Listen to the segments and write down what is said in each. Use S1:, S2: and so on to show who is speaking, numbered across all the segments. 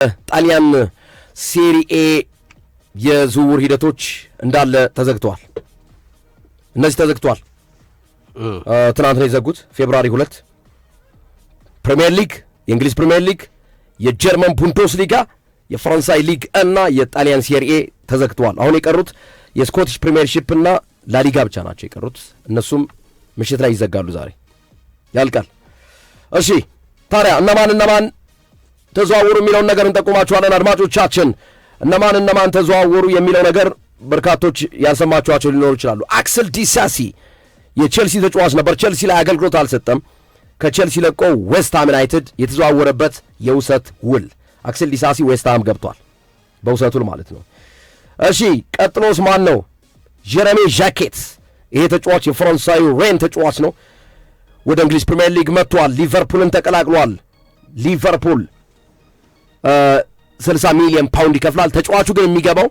S1: ጣሊያን ሴሪኤ የዝውውር ሂደቶች እንዳለ ተዘግተዋል። እነዚህ ተዘግተዋል። ትናንት ነው የዘጉት ፌብሩዋሪ 2 ፕሪሚየር ሊግ፣ የእንግሊዝ ፕሪሚየር ሊግ፣ የጀርመን ቡንደስሊጋ፣ የፈረንሳይ ሊግ እና የጣሊያን ሴሪኤ ተዘግተዋል። አሁን የቀሩት የስኮቲሽ ፕሪሚየርሺፕ እና ላሊጋ ብቻ ናቸው የቀሩት። እነሱም ምሽት ላይ ይዘጋሉ። ዛሬ ያልቃል። እሺ ታዲያ እነማን ተዘዋወሩ የሚለውን ነገር እንጠቁማችኋለን። አድማጮቻችን እነማን ተዘዋወሩ የሚለው ነገር በርካቶች ያልሰማችኋቸው ሊኖሩ ይችላሉ። አክሰል ዲሳሲ የቼልሲ ተጫዋች ነበር። ቼልሲ ላይ አገልግሎት አልሰጠም። ከቼልሲ ለቆ ዌስትሃም ዩናይትድ የተዘዋወረበት የውሰት ውል አክሰል ዲሳሲ ዌስትሃም ገብቷል፣ በውሰት ውል ማለት ነው። እሺ ቀጥሎስ ማን ነው? ጀረሚ ዣኬት። ይሄ ተጫዋች የፈረንሳዩ ሬን ተጫዋች ነው። ወደ እንግሊዝ ፕሪሚየር ሊግ መጥቷል። ሊቨርፑልን ተቀላቅሏል። ሊቨርፑል 60 ሚሊዮን ፓውንድ ይከፍላል። ተጫዋቹ ግን የሚገባው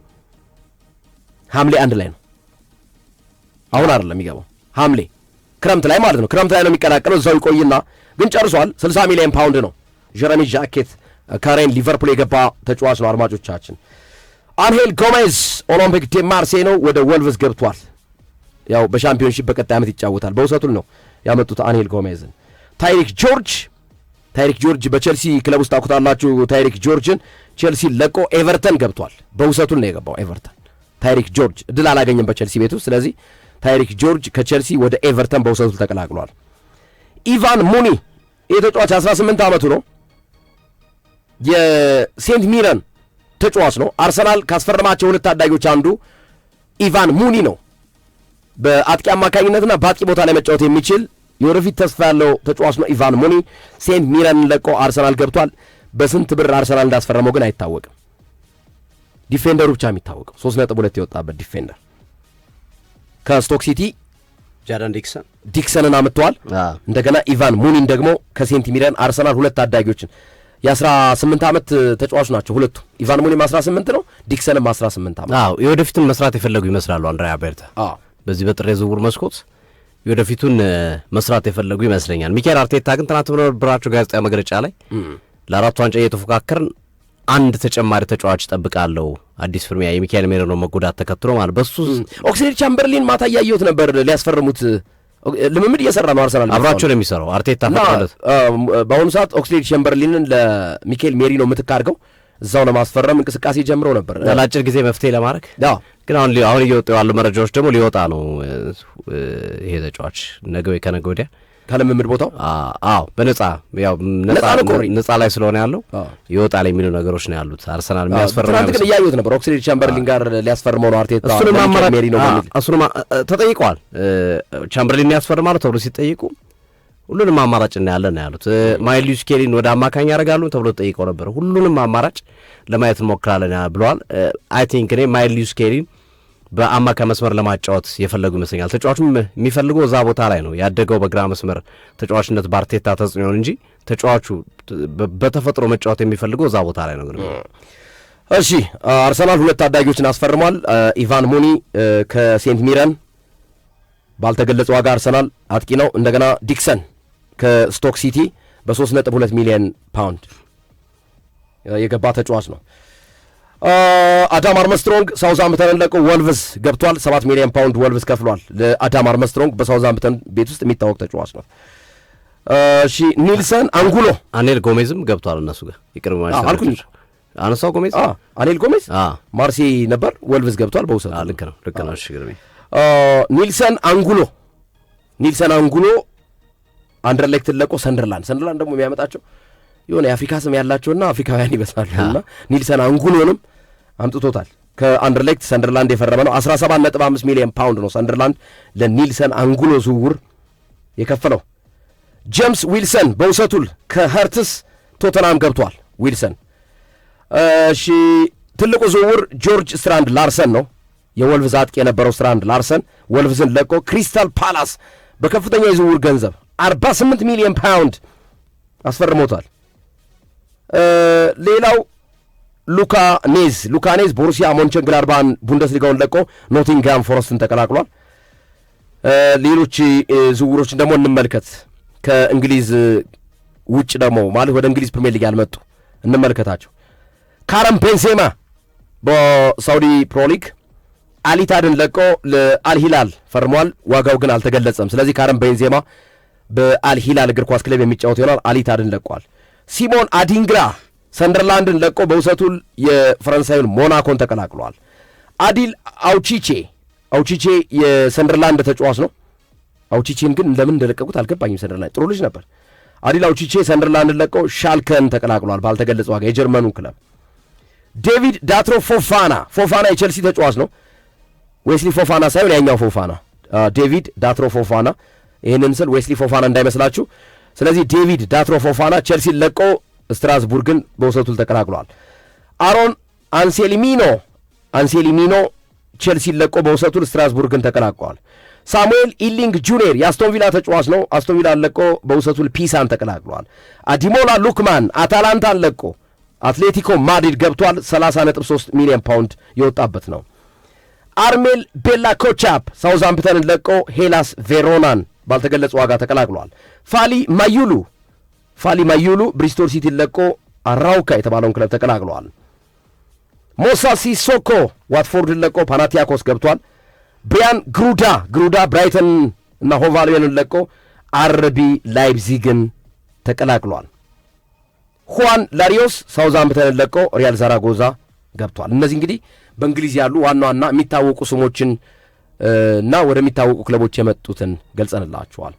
S1: ሐምሌ 1 ላይ ነው። አሁን አይደለም የሚገባው፣ ሐምሌ ክረምት ላይ ማለት ነው። ክረምት ላይ ነው የሚቀላቀለው። እዛው ይቆይና ግን ጨርሷል። 60 ሚሊዮን ፓውንድ ነው። ጀረሚ ዣኬት ከሬን ሊቨርፑል የገባ ተጫዋች ነው። አድማጮቻችን አንሄል ጎሜዝ ኦሎምፒክ ዴ ማርሴይ ነው፣ ወደ ወልቭስ ገብቷል። ያው በሻምፒዮንሺፕ በቀጣይ ዓመት ይጫወታል። በውሰቱል ነው ያመጡት አንሄል ጎሜዝን። ታይሪክ ጆርጅ በቼልሲ ክለብ ውስጥ ታውቁታላችሁ። ታይሪክ ጆርጅን ቼልሲ ለቆ ኤቨርተን ገብቷል። በውሰቱል ነው የገባው ኤቨርተን። ታይሪክ ጆርጅ እድል አላገኘም በቼልሲ ቤት ውስጥ። ስለዚህ ታይሪክ ጆርጅ ከቼልሲ ወደ ኤቨርተን በውሰቱል ተቀላቅሏል። ኢቫን ሙኒ ይህ ተጫዋች 18 ዓመቱ ነው። የሴንት ሚረን ተጫዋች ነው። አርሰናል ካስፈረማቸው ሁለት ታዳጊዎች አንዱ ኢቫን ሙኒ ነው። በአጥቂ አማካኝነትና በአጥቂ ቦታ ላይ መጫወት የሚችል የወደፊት ተስፋ ያለው ተጫዋች ነው። ኢቫን ሙኒ ሴንት ሚረን ለቆ አርሰናል ገብቷል። በስንት ብር አርሰናል እንዳስፈረመው ግን አይታወቅም። ዲፌንደሩ ብቻ የሚታወቀው 3.2 የወጣበት ዲፌንደር ከስቶክ ሲቲ
S2: ጃዳን
S1: ዲክሰንን አምጥተዋል። እንደገና ኢቫን ሙኒን ደግሞ ከሴንት ሚረን አርሰናል ሁለት ታዳጊዎችን የ18 ዓመት ተጫዋች ናቸው ሁለቱ። ኢቫን ሙኒም 18 ነው፣ ዲክሰንም 18 ዓመት።
S2: የወደፊቱን መስራት የፈለጉ ይመስላሉ አንድሪያ ቤርታ። በዚህ በጥር የዝውውር መስኮት የወደፊቱን መስራት የፈለጉ ይመስለኛል። ሚኬል አርቴታ ግን ትናንት በነበራቸው ጋዜጣዊ መግለጫ ላይ ለአራቱ ዋንጫ እየተፎካከርን አንድ ተጨማሪ ተጫዋች ጠብቃለሁ፣ አዲስ ፍርሚያ የሚካኤል ሜሪኖ መጎዳት ተከትሎ ማለት በሱ
S1: ኦክስሌድ ቻምበርሊን ማታ እያየሁት ነበር። ሊያስፈርሙት ልምምድ እየሰራ ነው አርሰናል።
S2: አብራቸው ነው የሚሰራው አርቴታ ፈቀደለት።
S1: በአሁኑ ሰዓት ኦክስሌድ ቻምበርሊንን ለሚካኤል ሜሪኖ የምትካርገው እዛው ለማስፈረም እንቅስቃሴ ጀምረው ነበር
S2: ለአጭር ጊዜ መፍትሄ ለማድረግ። ግን አሁን እየወጡ ያሉ መረጃዎች ደግሞ ሊወጣ ነው ይሄ ተጫዋች ነገ ወይ ከነገ ወዲያ
S1: ከልምምድ ቦታው
S2: ነጻ ላይ ስለሆነ ያለው ይወጣል የሚሉ ነገሮች ነው ያሉት። አርሰናል የሚያስፈርመው
S1: ትናንት ግን እያዩት ነበር። ኦክስሌድ ቻምበርሊን ጋር ሊያስፈርመው ነው አርቴታ።
S2: እሱንም ተጠይቀዋል። ቻምበርሊን ያስፈርማሉ ተብሎ ሲጠይቁ ሁሉንም አማራጭ እናያለን ነው ያሉት። ማይልስ ስኬሊን ወደ አማካኝ ያደርጋሉ ተብሎ ተጠይቀው ነበር። ሁሉንም አማራጭ ለማየት እንሞክራለን ብለዋል። አይ ቲንክ እኔ ማይልስ ስኬሊን በአማካይ መስመር ለማጫወት የፈለጉ ይመስለኛል። ተጫዋቹም የሚፈልገው እዛ ቦታ ላይ ነው ያደገው በግራ መስመር ተጫዋችነት በአርቴታ ተጽዕኖ እንጂ ተጫዋቹ በተፈጥሮ መጫወት የሚፈልገው እዛ ቦታ ላይ ነው። ግን
S1: እሺ አርሰናል ሁለት ታዳጊዎችን አስፈርሟል። ኢቫን ሙኒ ከሴንት ሚረን ባልተገለጸ ዋጋ አርሰናል አጥቂ ነው። እንደገና ዲክሰን ከስቶክ ሲቲ በ3.2 ሚሊዮን ፓውንድ የገባ ተጫዋች ነው። አዳም አርምስትሮንግ ሳውዝሃምፕተንን ለቆ ወልቭስ ገብቷል። 7 ሚሊዮን ፓውንድ ወልቭስ ከፍሏል ለአዳም አርምስትሮንግ። በሳውዝሃምፕተን ቤት ውስጥ የሚታወቅ ተጫዋች ነው። እሺ ኒልሰን አንጉሎ
S2: አኔል ጎሜዝም ገብቷል እነሱ ጋር ይቅርብ ማለት
S1: አልኩኝ።
S2: አነሳው ጎሜዝ
S1: አኔል ጎሜዝ ማርሴይ ነበር፣ ወልቭስ ገብቷል በውሰት።
S2: ልክ ነው። እሺ ግርሜ
S1: ኒልሰን አንጉሎ አንደርሌክትን ለቆ ሰንደርላንድ ደግሞ የሚያመጣቸው የሆነ የአፍሪካ ስም ያላቸውና አፍሪካውያን ይበሳሉና ኒልሰን አንጉሎንም አምጥቶታል። ከአንደርሌክት ሰንደርላንድ የፈረመ ነው። 17.5 ሚሊዮን ፓውንድ ነው ሰንደርላንድ ለኒልሰን አንጉሎ ዝውውር የከፈለው። ጄምስ ዊልሰን በውሰቱል ከኸርትስ ቶተናም ገብቷል። ዊልሰን እሺ ትልቁ ዝውውር ጆርጅ ስትራንድ ላርሰን ነው። የወልቭዝ አጥቂ የነበረው ስትራንድ ላርሰን ወልቭዝን ለቆ ክሪስታል ፓላስ በከፍተኛ የዝውውር ገንዘብ 48 ሚሊዮን ፓውንድ አስፈርሞታል። ሌላው ሉካ ኔዝ ቦሩሲያ ሞንቸንግላድባን ቡንደስሊጋውን ለቆ ኖቲንግሃም ፎረስትን ተቀላቅሏል። ሌሎች ዝውውሮችን ደግሞ እንመልከት። ከእንግሊዝ ውጭ ደግሞ ማለት ወደ እንግሊዝ ፕሪሚየር ሊግ ያልመጡ እንመልከታቸው። ካረም ቤንዜማ በሳውዲ ፕሮሊግ አሊታድን ለቆ ለአልሂላል ፈርሟል። ዋጋው ግን አልተገለጸም። ስለዚህ ካረም ቤንዜማ በአልሂላል እግር ኳስ ክለብ የሚጫወት ይሆናል። አሊታድን ለቋል። ሲሞን አዲንግራ ሰንደርላንድን ለቆ በውሰቱ የፈረንሳዩን ሞናኮን ተቀላቅሏል። አዲል አውቺቼ የሰንደርላንድ ተጫዋች ነው። አውቺቼን ግን ለምን እንደለቀቁት አልገባኝም። ሰንደርላንድ ጥሩ ልጅ ነበር። አዲል አውቺቼ ሰንደርላንድን ለቆ ሻልከን ተቀላቅሏል ባልተገለጸ ዋጋ የጀርመኑን ክለብ። ዴቪድ ዳትሮ ፎፋና የቼልሲ ተጫዋች ነው። ዌስሊ ፎፋና ሳይሆን ያኛው ፎፋና፣ ዴቪድ ዳትሮ ፎፋና። ይህንን ስል ዌስሊ ፎፋና እንዳይመስላችሁ። ስለዚህ ዴቪድ ዳትሮ ፎፋና ቼልሲን ለቆ ስትራስቡርግን በውሰቱል ተቀላቅሏል። አሮን አንሴሊሚኖ ቼልሲን ለቆ በውሰቱል ስትራስቡርግን ተቀላቅሏል። ሳሙኤል ኢሊንግ ጁኒየር የአስቶን ቪላ ተጫዋች ነው። አስቶን ቪላን ለቆ በውሰቱል ፒሳን ተቀላቅሏል። አዲሞላ ሉክማን አታላንታን ለቆ አትሌቲኮ ማድሪድ ገብቷል። 30.3 ሚሊዮን ፓውንድ የወጣበት ነው። አርሜል ቤላ ኮቻፕ ሳውዛምፕተንን ለቆ ሄላስ ቬሮናን ባልተገለጸ ዋጋ ተቀላቅሏል። ፋሊ ማዩሉ ብሪስቶል ሲቲን ለቆ አራውካ የተባለውን ክለብ ተቀላቅሏል። ሞሳ ሲሶኮ ዋትፎርድን ለቆ ፓናቲያኮስ ገብቷል። ብሪያን ግሩዳ ብራይተን እና ሆቫልዮንን ለቆ አርቢ ላይፕዚግን ተቀላቅሏል። ሁዋን ላሪዮስ ሳውዛምፕተንን ለቆ ሪያል ዛራጎዛ ገብቷል። እነዚህ እንግዲህ በእንግሊዝ ያሉ ዋና ዋና የሚታወቁ ስሞችን እና ወደሚታወቁ ክለቦች የመጡትን ገልጸንላችኋል።